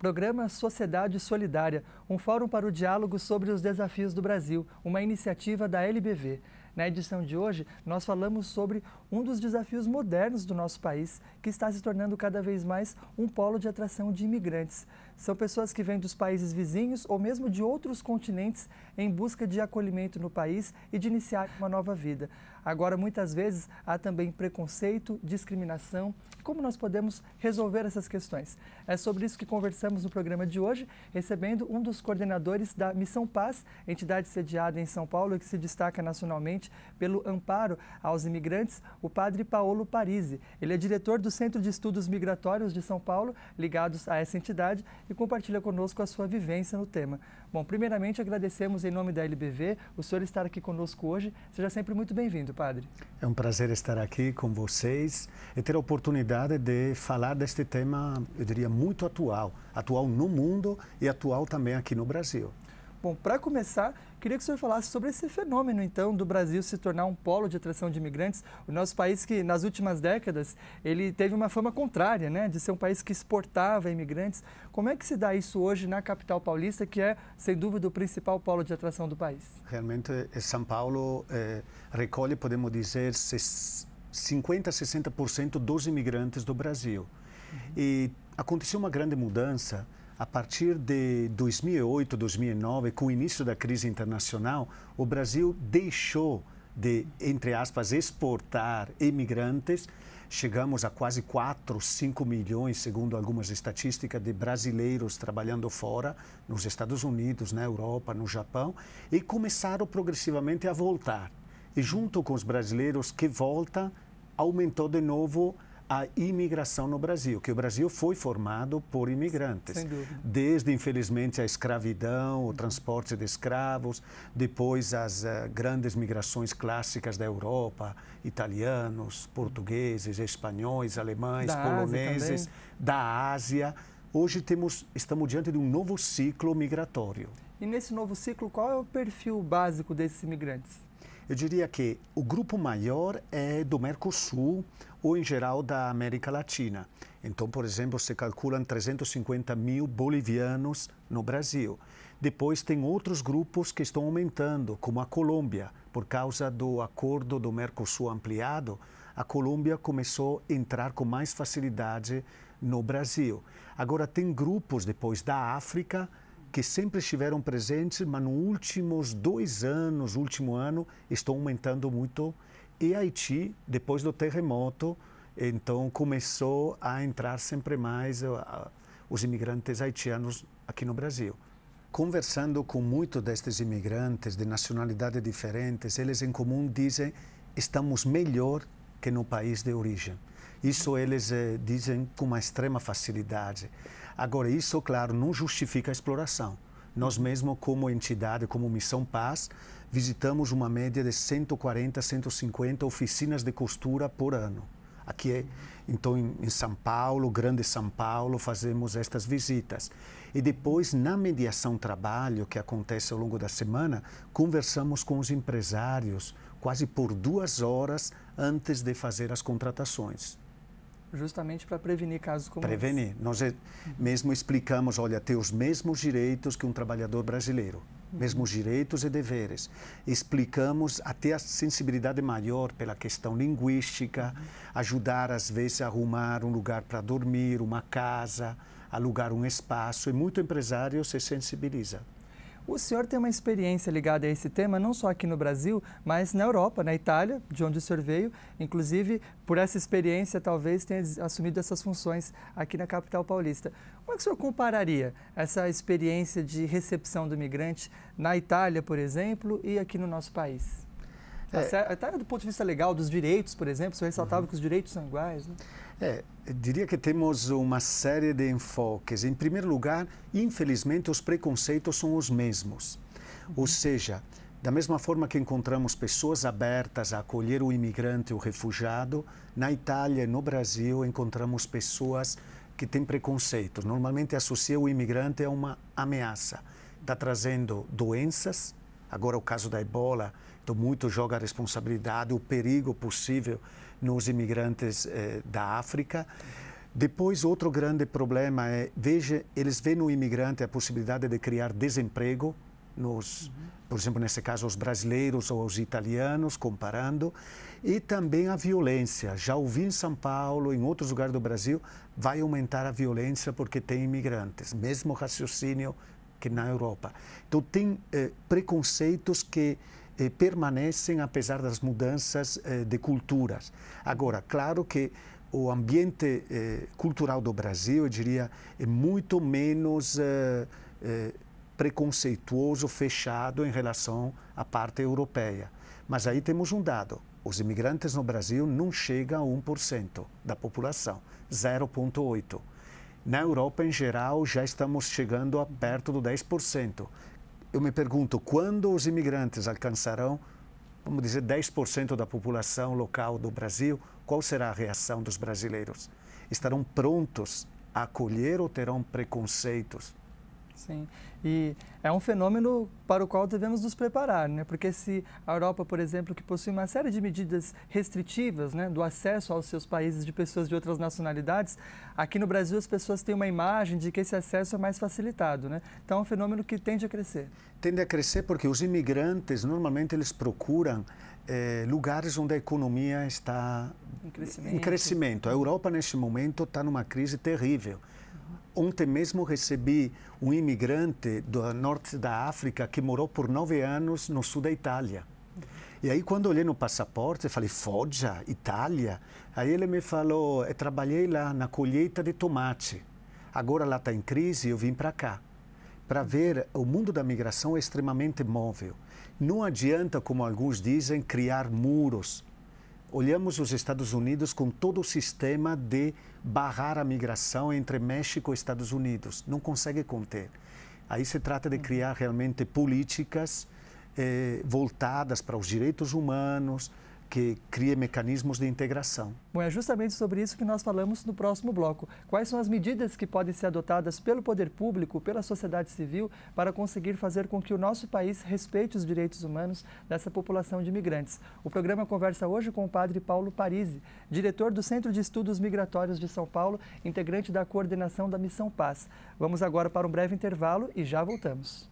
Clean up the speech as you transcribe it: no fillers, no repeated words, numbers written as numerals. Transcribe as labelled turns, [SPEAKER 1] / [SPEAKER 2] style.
[SPEAKER 1] Programa Sociedade Solidária, um fórum para o diálogo sobre os desafios do Brasil, uma iniciativa da LBV. Na edição de hoje, nós falamos sobre um dos desafios modernos do nosso país, que está se tornando cada vez mais um polo de atração de imigrantes. São pessoas que vêm dos países vizinhos ou mesmo de outros continentes em busca de acolhimento no país e de iniciar uma nova vida. Agora, muitas vezes, há também preconceito, discriminação. Como nós podemos resolver essas questões? É sobre isso que conversamos no programa de hoje, recebendo um dos coordenadores da Missão Paz, entidade sediada em São Paulo e que se destaca nacionalmente pelo amparo aos imigrantes, o padre Paolo Parisi. Ele é diretor do Centro de Estudos Migratórios de São Paulo, ligados a essa entidade, e compartilha conosco a sua vivência no tema. Bom, primeiramente agradecemos em nome da LBV o senhor estar aqui conosco hoje. Seja sempre muito bem-vindo, padre.
[SPEAKER 2] É um prazer estar aqui com vocês e ter a oportunidade de falar deste tema, eu diria, muito atual no mundo e atual também aqui no Brasil.
[SPEAKER 1] Bom, para começar, queria que o senhor falasse sobre esse fenômeno, então, do Brasil se tornar um polo de atração de imigrantes. O nosso país que, nas últimas décadas, ele teve uma fama contrária, né, de ser um país que exportava imigrantes. Como é que se dá isso hoje na capital paulista, que é, sem dúvida, o principal polo de atração do país?
[SPEAKER 2] Realmente, São Paulo recolhe, podemos dizer, 50% a 60% dos imigrantes do Brasil. E aconteceu uma grande mudança a partir de 2008, 2009, com o início da crise internacional. O Brasil deixou de, entre aspas, exportar imigrantes. Chegamos a quase 4, 5 milhões, segundo algumas estatísticas, de brasileiros trabalhando fora, nos Estados Unidos, na Europa, no Japão, e começaram progressivamente a voltar. E junto com os brasileiros que voltam, aumentou de novo a imigração no Brasil, que o Brasil foi formado por imigrantes.
[SPEAKER 1] Sem dúvida.
[SPEAKER 2] Desde, infelizmente, a escravidão, o transporte de escravos, depois as grandes migrações clássicas da Europa, italianos, portugueses, espanhóis, alemães, poloneses, da Ásia. Hoje estamos diante de um novo ciclo migratório.
[SPEAKER 1] E nesse novo ciclo, qual é o perfil básico desses imigrantes?
[SPEAKER 2] Eu diria que o grupo maior é do Mercosul ou, em geral, da América Latina. Então, por exemplo, se calculam 350 mil bolivianos no Brasil. Depois tem outros grupos que estão aumentando, como a Colômbia. Por causa do acordo do Mercosul ampliado, a Colômbia começou a entrar com mais facilidade no Brasil. Agora, tem grupos depois da África, que sempre estiveram presentes, mas nos últimos 2 anos, último ano, estão aumentando muito. E Haiti, depois do terremoto, então começou a entrar sempre mais os imigrantes haitianos aqui no Brasil. Conversando com muitos destes imigrantes de nacionalidades diferentes, eles em comum dizem: estamos melhor que no país de origem. Isso eles dizem com uma extrema facilidade. Agora, isso, claro, não justifica a exploração. Nós mesmos, como entidade, como Missão Paz, visitamos uma média de 140, 150 oficinas de costura por ano. Aqui, então, em São Paulo, Grande São Paulo, fazemos estas visitas. E depois, na mediação trabalho, que acontece ao longo da semana, conversamos com os empresários quase por 2 horas antes de fazer as contratações.
[SPEAKER 1] Justamente para prevenir casos como esse.
[SPEAKER 2] Prevenir. Nós mesmo explicamos, olha, tem os mesmos direitos que um trabalhador brasileiro. Mesmos direitos e deveres. Explicamos até a sensibilidade maior pela questão linguística, ajudar, às vezes, a arrumar um lugar para dormir, uma casa, alugar um espaço, e muito empresário se sensibiliza.
[SPEAKER 1] O senhor tem uma experiência ligada a esse tema, não só aqui no Brasil, mas na Europa, na Itália, de onde o senhor veio. Inclusive, por essa experiência, talvez tenha assumido essas funções aqui na capital paulista. Como é que o senhor compararia essa experiência de recepção do imigrante na Itália, por exemplo, e aqui no nosso país? Até do ponto de vista legal, dos direitos, por exemplo, o senhor ressaltava que os direitos são iguais, né?
[SPEAKER 2] Eu diria que temos uma série de enfoques. Em primeiro lugar, infelizmente, os preconceitos são os mesmos. Ou seja, da mesma forma que encontramos pessoas abertas a acolher o imigrante, o refugiado, na Itália e no Brasil encontramos pessoas que têm preconceitos. Normalmente associa o imigrante a uma ameaça. Está trazendo doenças, agora o caso da ebola, então muito joga a responsabilidade, o perigo possível nos imigrantes da África. Depois, outro grande problema é, veja, eles veem no imigrante a possibilidade de criar desemprego, por exemplo, nesse caso, os brasileiros ou os italianos, comparando, e também a violência. Já ouvi em São Paulo, em outros lugares do Brasil, vai aumentar a violência porque tem imigrantes, mesmo raciocínio que na Europa. Então, tem preconceitos que permanecem apesar das mudanças de culturas. Agora, claro que o ambiente cultural do Brasil, eu diria, é muito menos preconceituoso, fechado em relação à parte europeia. Mas aí temos um dado: os imigrantes no Brasil não chegam a 1% da população, 0,8%. Na Europa, em geral, já estamos chegando a perto do 10%. Eu me pergunto, quando os imigrantes alcançarão, vamos dizer, 10% da população local do Brasil, qual será a reação dos brasileiros? Estarão prontos a acolher ou terão preconceitos?
[SPEAKER 1] Sim, e é um fenômeno para o qual devemos nos preparar, né? Porque se a Europa, por exemplo, que possui uma série de medidas restritivas, né, do acesso aos seus países de pessoas de outras nacionalidades, aqui no Brasil as pessoas têm uma imagem de que esse acesso é mais facilitado, né? Então é um fenômeno que tende a crescer. Tende
[SPEAKER 2] a crescer porque os imigrantes, normalmente, eles procuram lugares onde a economia está em crescimento. A Europa, neste momento, está numa crise terrível. Ontem mesmo recebi um imigrante do norte da África que morou por 9 anos no sul da Itália. E aí, quando olhei no passaporte, eu falei, Foggia, Itália? Aí ele me falou, eu trabalhei lá na colheita de tomate. Agora lá está em crise e eu vim para cá. Para ver, o mundo da migração é extremamente móvel. Não adianta, como alguns dizem, criar muros. Olhamos os Estados Unidos com todo o sistema de barrar a migração entre México e Estados Unidos. Não consegue conter. Aí se trata de criar realmente políticas voltadas para os direitos humanos, que criem mecanismos de integração.
[SPEAKER 1] Bom, é justamente sobre isso que nós falamos no próximo bloco. Quais são as medidas que podem ser adotadas pelo poder público, pela sociedade civil, para conseguir fazer com que o nosso país respeite os direitos humanos dessa população de imigrantes? O programa conversa hoje com o padre Paulo Parisi, diretor do Centro de Estudos Migratórios de São Paulo, integrante da coordenação da Missão Paz. Vamos agora para um breve intervalo e já voltamos.